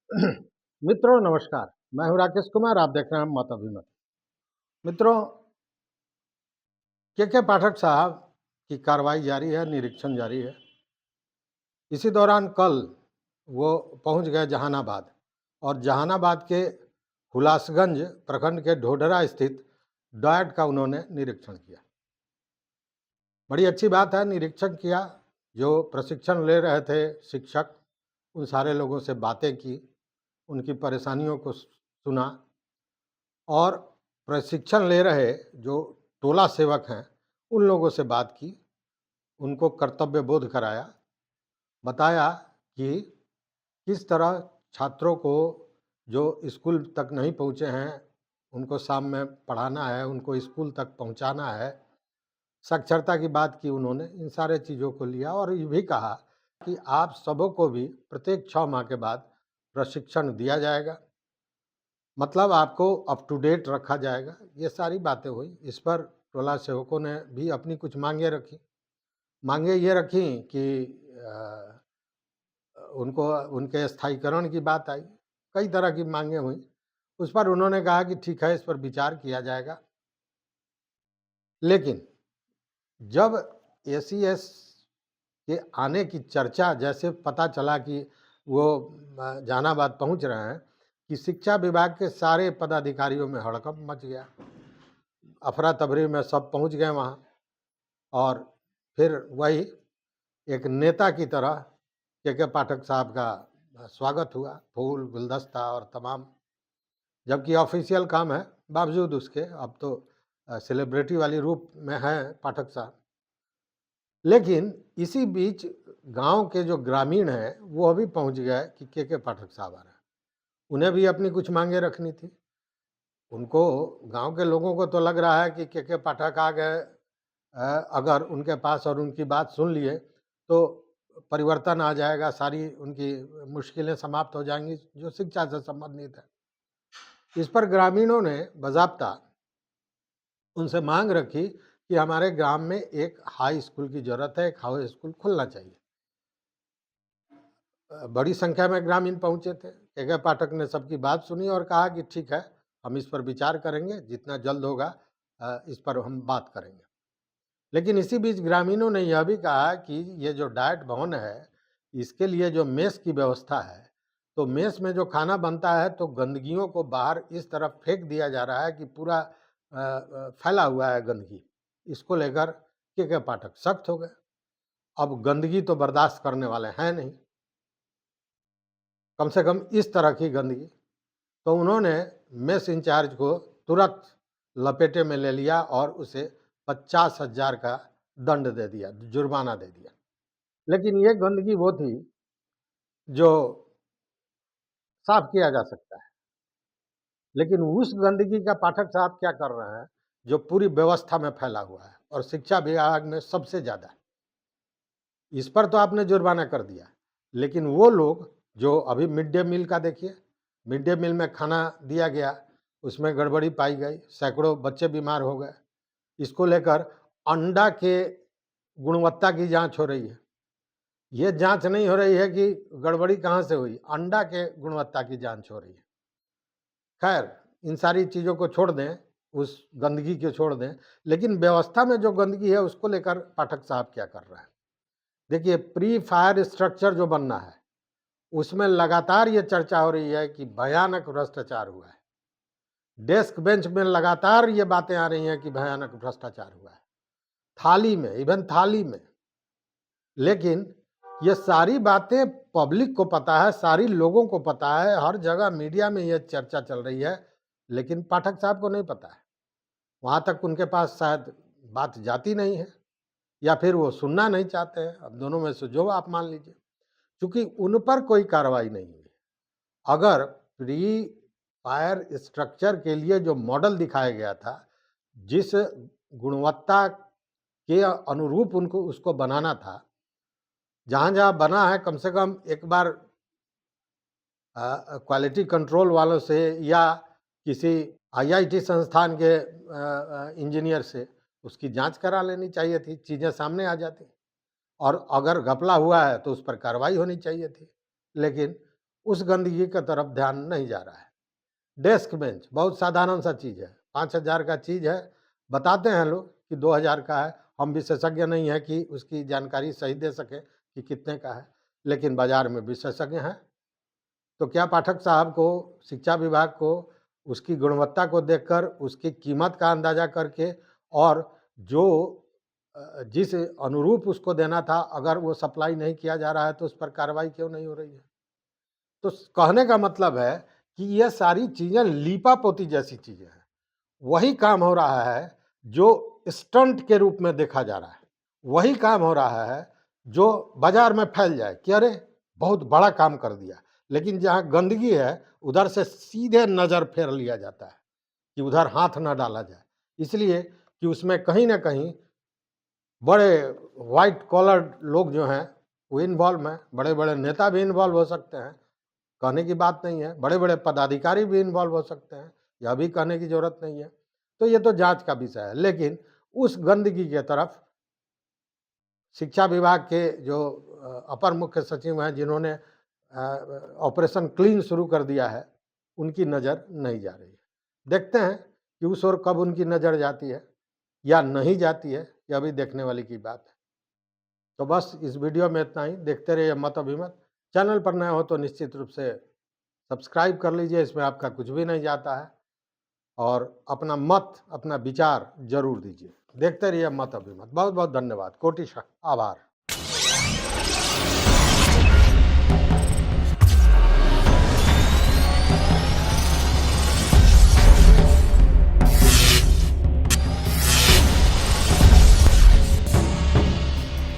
मित्रों नमस्कार। मैं हूं राकेश कुमार। आप देख रहे हैं मत अभिमत। मित्रों, के पाठक साहब की कार्रवाई जारी है, निरीक्षण जारी है। इसी दौरान कल वो पहुंच गए जहानाबाद और जहानाबाद के हुलासगंज प्रखंड के ढोडरा स्थित डायट का उन्होंने निरीक्षण किया। बड़ी अच्छी बात है, निरीक्षण किया। जो प्रशिक्षण ले रहे थे शिक्षक, उन सारे लोगों से बातें की, उनकी परेशानियों को सुना और प्रशिक्षण ले रहे जो टोला सेवक हैं, उन लोगों से बात की, उनको कर्तव्य बोध कराया, बताया कि किस तरह छात्रों को जो स्कूल तक नहीं पहुँचे हैं, उनको शाम में पढ़ाना है, उनको स्कूल तक पहुँचाना है। साक्षरता की बात की उन्होंने, इन सारे चीज़ों को लिया और ये भी कहा कि आप सबों को भी प्रत्येक 6 माह के बाद प्रशिक्षण दिया जाएगा, मतलब आपको अप टू डेट रखा जाएगा। ये सारी बातें हुई। इस पर टोला सेवकों ने भी अपनी कुछ मांगें रखी। मांगें ये रखी कि उनको उनके स्थायीकरण की बात आई। कई तरह की मांगें हुई। उस पर उन्होंने कहा कि ठीक है, इस पर विचार किया जाएगा। लेकिन जब एसीएस के आने की चर्चा जैसे पता चला कि वो जहानाबाद पहुंच रहे हैं, कि शिक्षा विभाग के सारे पदाधिकारियों में हड़कंप मच गया। अफरा तफरी में सब पहुंच गए वहाँ और फिर वही एक नेता की तरह के पाठक साहब का स्वागत हुआ, फूल गुलदस्ता और तमाम। जबकि ऑफिशियल काम है, बावजूद उसके अब तो सेलिब्रिटी वाली रूप में है पाठक साहब। लेकिन इसी बीच गांव के जो ग्रामीण हैं वो अभी पहुंच गए कि के पाठक साहब आ रहे हैं। उन्हें भी अपनी कुछ मांगे रखनी थी। उनको, गांव के लोगों को तो लग रहा है कि के पाठक आ गए, अगर उनके पास और उनकी बात सुन लिए तो परिवर्तन आ जाएगा, सारी उनकी मुश्किलें समाप्त हो जाएंगी जो शिक्षा से संबंधित है। इस पर ग्रामीणों ने बाज़ाब्ता उनसे मांग रखी कि हमारे ग्राम में एक हाई स्कूल की ज़रूरत है, एक हाई स्कूल खुलना चाहिए। बड़ी संख्या में ग्रामीण पहुंचे थे। के पाठक ने सबकी बात सुनी और कहा कि ठीक है, हम इस पर विचार करेंगे, जितना जल्द होगा इस पर हम बात करेंगे। लेकिन इसी बीच ग्रामीणों ने यह भी कहा कि ये जो डाइट भवन है, इसके लिए जो मेस की व्यवस्था है, तो मेस में जो खाना बनता है तो गंदगियों को बाहर इस तरफ फेंक दिया जा रहा है कि पूरा फैला हुआ है गंदगी। इसको लेकर के पाठक सख्त हो गए। अब गंदगी तो बर्दाश्त करने वाले हैं नहीं, कम से कम इस तरह की गंदगी। तो उन्होंने मेस इंचार्ज को तुरंत लपेटे में ले लिया और उसे 50,000 का दंड दे दिया, जुर्माना दे दिया। लेकिन ये गंदगी वो थी जो साफ किया जा सकता है। लेकिन उस गंदगी का पाठक साहब क्या कर रहे हैं जो पूरी व्यवस्था में फैला हुआ है और शिक्षा विभाग में सबसे ज़्यादा। इस पर तो आपने जुर्माना कर दिया, लेकिन वो लोग जो अभी मिड डे मील का देखिए, मिड डे मील में खाना दिया गया, उसमें गड़बड़ी पाई गई, सैकड़ों बच्चे बीमार हो गए। इसको लेकर अंडा के गुणवत्ता की जांच हो रही है। ये जांच नहीं हो रही है कि गड़बड़ी कहाँ से हुई, अंडा के गुणवत्ता की जांच हो रही है। खैर, इन सारी चीज़ों को छोड़ दें, उस गंदगी को छोड़ दें, लेकिन व्यवस्था में जो गंदगी है उसको लेकर पाठक साहब क्या कर रहे हैं। देखिए, प्री फायर स्ट्रक्चर जो बनना है, उसमें लगातार ये चर्चा हो रही है कि भयानक भ्रष्टाचार हुआ है। डेस्क बेंच में लगातार ये बातें आ रही हैं कि भयानक भ्रष्टाचार हुआ है, थाली में, इवन थाली में। लेकिन ये सारी बातें पब्लिक को पता है, सारी लोगों को पता है, हर जगह मीडिया में ये चर्चा चल रही है, लेकिन पाठक साहब को नहीं पता है। वहाँ तक उनके पास शायद बात जाती नहीं है या फिर वो सुनना नहीं चाहते हैं। अब दोनों में से जो आप मान लीजिए, क्योंकि उन पर कोई कार्रवाई नहीं हुई। अगर प्री फायर स्ट्रक्चर के लिए जो मॉडल दिखाया गया था, जिस गुणवत्ता के अनुरूप उनको उसको बनाना था, जहाँ-जहाँ बना है, कम से कम एक बार क्वालिटी कंट्रोल वालों से या किसी आईआईटी संस्थान के इंजीनियर से उसकी जांच करा लेनी चाहिए थी, चीज़ें सामने आ जाती और अगर घपला हुआ है तो उस पर कार्रवाई होनी चाहिए थी। लेकिन उस गंदगी की तरफ ध्यान नहीं जा रहा है। डेस्क बेंच बहुत साधारण सा चीज़ है, 5,000 का चीज़ है, बताते हैं लोग कि 2,000 का है। हम विशेषज्ञ नहीं है कि उसकी जानकारी सही दे सकें कि कितने का है, लेकिन बाज़ार में विशेषज्ञ हैं। तो क्या पाठक साहब को, शिक्षा विभाग को उसकी गुणवत्ता को देखकर, उसकी कीमत का अंदाज़ा करके और जो जिस अनुरूप उसको देना था, अगर वो सप्लाई नहीं किया जा रहा है तो उस पर कार्रवाई क्यों नहीं हो रही है? तो कहने का मतलब है कि ये सारी चीज़ें लीपापोती जैसी चीज़ें हैं। वही काम हो रहा है जो स्टंट के रूप में देखा जा रहा है। वही काम हो रहा है जो बाज़ार में फैल जाए कि अरे! बहुत बड़ा काम कर दिया। लेकिन जहाँ गंदगी है, उधर से सीधे नज़र फेर लिया जाता है कि उधर हाथ ना डाला जाए। इसलिए कि उसमें कहीं न कहीं बड़े व्हाइट कॉलर लोग जो हैं, वो इन्वॉल्व हैं। बड़े-बड़े नेता भी इन्वॉल्व हो सकते हैं, कहने की बात नहीं है। बड़े-बड़े पदाधिकारी भी इन्वॉल्व हो सकते हैं, यह भी कहने की ज़रूरत नहीं है। तो ये तो जाँच का विषय है। लेकिन उस गंदगी के तरफ शिक्षा विभाग के जो अपर मुख्य सचिव हैं, जिन्होंने ऑपरेशन क्लीन शुरू कर दिया है, उनकी नज़र नहीं जा रही है। देखते हैं कि उस ओर कब उनकी नज़र जाती है या नहीं जाती है, यह भी देखने वाली की बात है। तो बस इस वीडियो में इतना ही। देखते रहिए मत अभिमत। चैनल पर नए हो तो निश्चित रूप से सब्सक्राइब कर लीजिए, इसमें आपका कुछ भी नहीं जाता है। और अपना मत, अपना विचार ज़रूर दीजिए। देखते रहिए मत अभिमत। बहुत बहुत धन्यवाद, कोटिशः आभार।